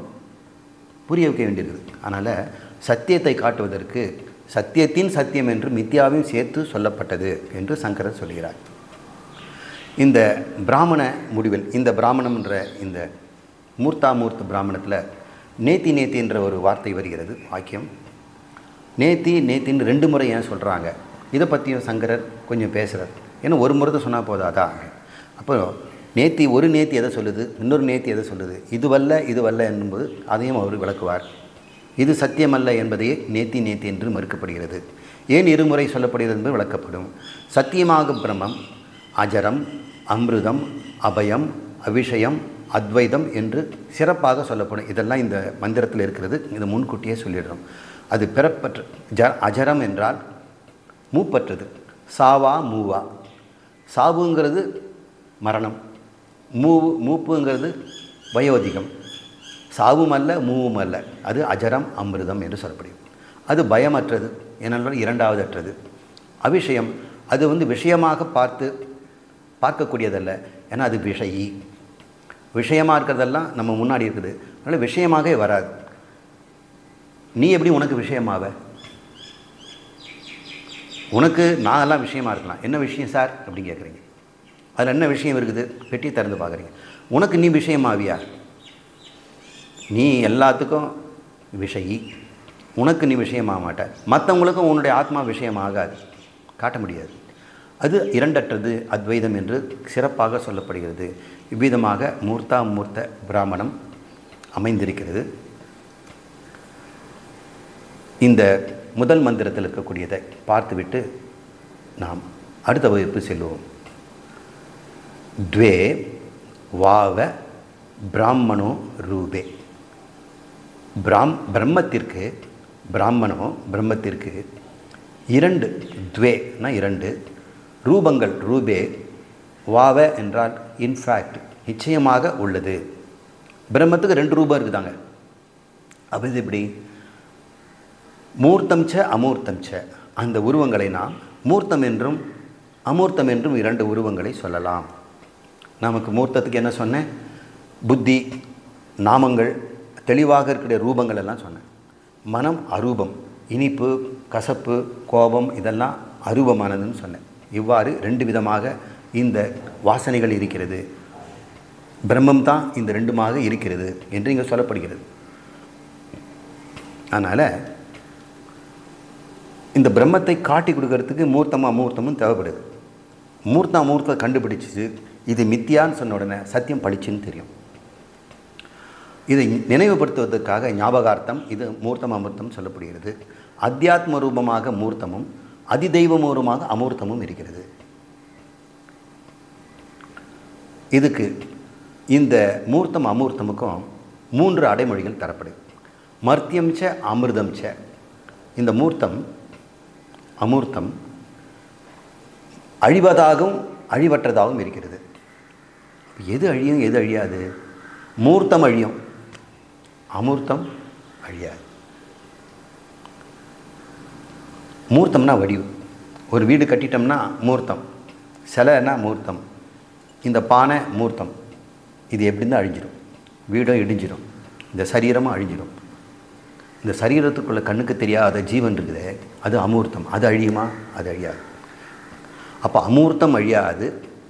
புரிய வைக்க வேண்டியிருக்குது. அதனால் சத்தியத்தை காட்டுவதற்கு சத்தியத்தின் சத்தியம் என்று மித்தியாவையும் சேர்த்து சொல்லப்பட்டது என்று சங்கரர் சொல்கிறார். இந்த பிராமண முடிவில் இந்த பிராமணம்ன்ற இந்த மூர்த்தாமூர்த்த பிராமணத்தில் நேத்தி நேத்தி என்ற ஒரு வார்த்தை வருகிறது, வாக்கியம். நேத்தி நேத்தின்னு 2 முறை ஏன் சொல்கிறாங்க? இதை பற்றியும் சங்கரர் கொஞ்சம் பேசுகிறார். ஏன்னா ஒரு முறை தான் சொன்னால் போதாதா? அப்போ நேத்தி ஒரு நேத்தி எதை சொல்லுது, இன்னொரு நேத்தி எதை சொல்லுது, இதுவல்ல என்பது அதையும் அவர் விளக்குவார். இது சத்தியமல்ல என்பதையே நேத்தி நேத்தி என்று மறுக்கப்படுகிறது. ஏன் இருமுறை சொல்லப்படுகிறது என்பது விளக்கப்படும். சத்தியமாக பிரம்மம் அஜரம், அமிர்தம், அபயம், அவிஷயம், அத்வைதம் என்று சிறப்பாக சொல்லப்படும். இதெல்லாம் இந்த மந்திரத்தில் இருக்கிறது. இதை முன்கூட்டியே சொல்லிடுறோம். அது பிறப்பற்ற அஜரம் என்றால் மூப்பற்றது. சாவா மூவா. சாவுங்கிறது மரணம், மூப்புங்கிறது வயோதிகம். சாவும் அல்ல மூவும் அல்ல, அது அஜரம் அமிர்தம் என்று சொல்லப்படுகிறது. அது பயமற்றது, ஏனென்றால் இரண்டாவது அற்றது. அவிஷயம், அது வந்து விஷயமாக பார்க்கக்கூடியதல்ல, ஏன்னா அது விஷயி. விஷயமாக இருக்கிறதெல்லாம் நம்ம முன்னாடி இருக்குது, அதனால் விஷயமாகவே வராது. நீ எப்படி உனக்கு விஷயமாவ? உனக்கு நான் எல்லாம் விஷயமாக இருக்கலாம். என்ன விஷயம் சார் அப்படின்னு கேட்குறீங்க. அதில் என்ன விஷயம் இருக்குது? பெட்டி திறந்து பார்க்குறீங்க. உனக்கு நீ விஷயமாவியா? நீ எல்லாத்துக்கும் விஷயி. உனக்கு நீ விஷயமாக மாட்ட. மற்றவங்களுக்கும் உன்னுடைய ஆத்மா விஷயமாகாது, காட்ட முடியாது. அது இரண்டற்றது, அத்வைதம் என்று சிறப்பாக சொல்லப்படுகிறது. இவ்விதமாக மூர்த்த பிராமணம் அமைந்திருக்கிறது. இந்த முதல் மந்திரத்தில் இருக்கக்கூடியதை பார்த்துவிட்டு நாம் அடுத்த வகுப்பு செல்வோம். த்வே வாவ பிராமணோ ரூபே. பிரம்மத்திற்கு பிரம்மத்திற்கு 2 த்வேனா 2 ரூபங்கள். ரூபே வாவ என்றால் இன்ஃபேக்ட் நிச்சயமாக உள்ளது. பிரம்மத்துக்கு 2 ரூபம் இருக்குதாங்க. அப்போ இது எப்படி? மூர்த்தம் ச அமூர்த்தம் ச. அந்த உருவங்களை நாம் மூர்த்தம் என்றும் அமூர்த்தம் என்றும் 2 உருவங்களை சொல்லலாம். நமக்கு மூர்த்தத்துக்கு என்ன சொன்னேன்? புத்தி, நாமங்கள், தெளிவாக இருக்கிற ரூபங்கள் எல்லாம் சொன்னேன். மனம் அரூபம், இனிப்பு, கசப்பு, கோபம் இதெல்லாம் அரூபமானதுன்னு சொன்னேன். இவ்வாறு 2 விதமாக இந்த வாசனைகள் இருக்கிறது. பிரம்மம் தான் இந்த 2மாக இருக்கிறது என்று இங்கே சொல்லப்படுகிறது. அதனால் இந்த பிரம்மத்தை காட்டி கொடுக்கறதுக்கு மூர்த்தமும் அமூர்த்தமும் தேவைப்படுது. அமூர்த்தத்தை கண்டுபிடிச்சிச்சு இது மித்தியான்னு சொன்ன உடனே சத்தியம் பளிச்சுன்னு தெரியும். இதை நினைவுபடுத்துவதற்காக ஞாபகார்த்தம் இது மூர்த்தம் அமூர்த்தம் சொல்லப்படுகிறது. அத்தியாத்ம ரூபமாக மூர்த்தமும் அதிதெய்வமூர்வமாக அமூர்த்தமும் இருக்கிறது. இதுக்கு இந்த மூர்த்தம் அமூர்த்தமுக்கும் 3 அடைமொழிகள் தரப்படுது. மர்த்தியம் ச அமிர்தம் ச. இந்த மூர்த்தம் அமூர்த்தம் அழிவதாகவும் அழிவற்றதாகவும் இருக்கிறது. எது அழியும் எது அழியாது? மூர்த்தம் அழியும், அமூர்த்தம் அழியாது. மூர்த்தம்னா வடிவு. ஒரு வீடு கட்டிட்டோம்னா மூர்த்தம், சிலைன்னா மூர்த்தம், இந்த பானை மூர்த்தம். இது எப்படி தான் அழிஞ்சிடும், வீடும் இடிஞ்சிடும், இந்த சரீரமும் அழிஞ்சிடும். இந்த சரீரத்துக்குள்ள கண்ணுக்கு தெரியாத ஜீவன் இருக்குது, அது அமூர்த்தம். அது அழியுமா? அது அழியாது. அப்போ அமூர்த்தம் அழியாது,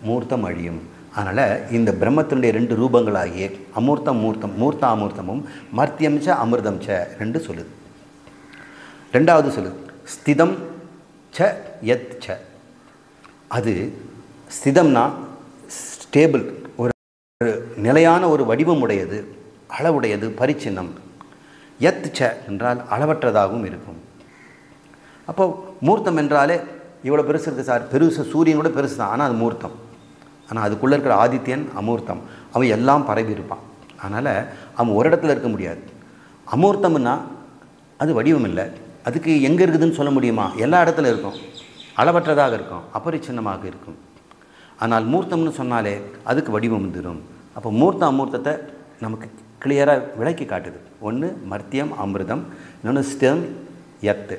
மூர்த்தம் அழியும். அதனால் இந்த பிரம்மத்தினுடைய 2 ரூபங்களாகிய அமூர்த்தம் மூர்த்தம், மூர்த்த அமூர்த்தமும் மர்த்தியம் ச அமிர்தம் ச 2 சொல்லுது. 2வது சொல்லுது ஸ்திதம் ச யத் ச. அது ஸ்திதம்னா ஸ்டேபிள், ஒரு நிலையான ஒரு வடிவம் உடையது, அளவுடையது, பரிச்சின்னம். யத் ச என்றால் அளவற்றதாகவும் இருக்கும். அப்போ மூர்த்தம் என்றாலே இவ்வளோ பெருசு இருக்குது சார், பெருசு சூரியன் கூட பெருசு தான், ஆனால் அது மூர்த்தம். ஆனால் அதுக்குள்ளே இருக்கிற ஆதித்யன் அமூர்த்தம். அவன் எல்லாம் பரவி இருப்பான். அதனால் அவன் ஒரு இடத்துல இருக்க முடியாது. அமூர்த்தம்னா அது வடிவம் இல்லை, அதுக்கு எங்கே இருக்குதுன்னு சொல்ல முடியுமா? எல்லா இடத்துல இருக்கும், அளவற்றதாக இருக்கும், அபரிச்சின்னமாக இருக்கும். ஆனால் மூர்த்தம்னு சொன்னாலே அதுக்கு வடிவம் வந்துடும். அப்போ மூர்த்த அமூர்த்தத்தை நமக்கு கிளியராக விளக்கி காட்டுது. ஒன்று மர்த்தியம் அமிர்தம், இன்னொன்று ஸ்திதம் யத்து,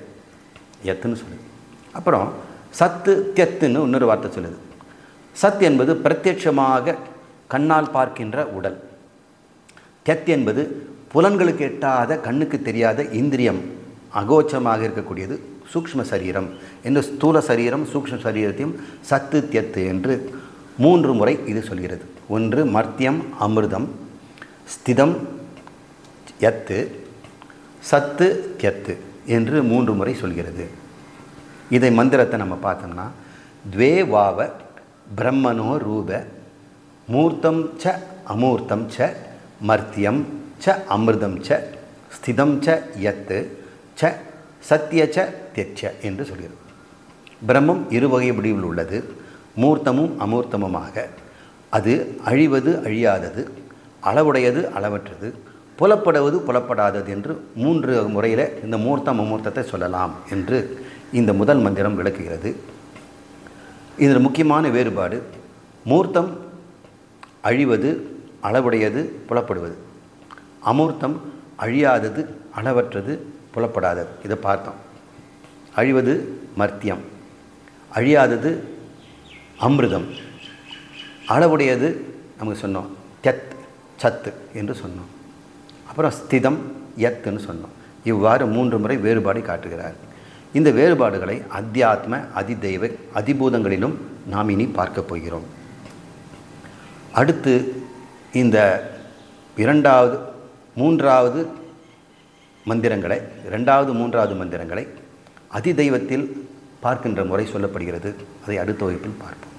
யத்துன்னு சொல்லுது. அப்புறம் சத்து தியத்துன்னு இன்னொரு வார்த்தை சொல்லுது. சத் என்பது பிரத்யட்சமாக கண்ணால் பார்க்கின்ற உடல். தியத் என்பது புலன்களுக்கு எட்டாத, கண்ணுக்கு தெரியாத இந்திரியம், அகோச்சமாக இருக்கக்கூடியது சூக்ஷ்ம சரீரம் என்று ஸ்தூல சரீரம் சூக்ஷ்ம சரீரத்தையும் சத்து தியத்து என்று 3 முறை இது சொல்கிறது. ஒன்று மர்த்தியம் அமிர்தம், ஸ்திதம் யத்து, சத்து தியத்து என்று 3 முறை சொல்கிறது. இதை மந்திரத்தை நம்ம பார்த்தோம்னா துவே வாவ பிரம்மனோ ரூப மூர்த்தம் ச அமூர்த்தம் ச மர்த்தியம் ச அமிர்தம் ச ஸ்திதம் ச யத்து ச சத்திய ச தியச்ச என்று சொல்கிறது. பிரம்மம் 2 வகை வடிவில் உள்ளது, மூர்த்தமும் அமூர்த்தமுமாக. அது அழிவது அழியாதது, அளவுடையது அளவற்றது, புலப்படுவது புலப்படாதது என்று 3 முறையில் இந்த மூர்த்தம் அமூர்த்தத்தை சொல்லலாம் என்று இந்த முதல் மந்திரம் விளக்குகிறது. இதில் முக்கியமான வேறுபாடு, மூர்த்தம் அழிவது, அளவுடையது, புலப்படுவது. அமூர்த்தம் அழியாதது, அளவற்றது, புலப்படாதது. இதை பார்த்தோம். அழிவது மர்த்தியம், அழியாதது அமிர்தம், அளவுடையது நமக்கு சொன்னோம் தியத் சத்து என்று சொன்னோம். அப்புறம் ஸ்திதம் யத்துன்னு சொன்னோம். இவ்வாறு 3 முறை வேறுபாடு காட்டுகிறார். இந்த வேறுபாடுகளை அத்தியாத்ம, அதிதெய்வ, அதிபூதங்களிலும் நாம் இனி பார்க்க போகிறோம். அடுத்து இந்த 2வது 3வது மந்திரங்களை, 2வது 3வது மந்திரங்களை அதிதெய்வத்தில் பார்க்கின்ற முறை சொல்லப்படுகிறது. அதை அடுத்த வகுப்பில் பார்ப்போம்.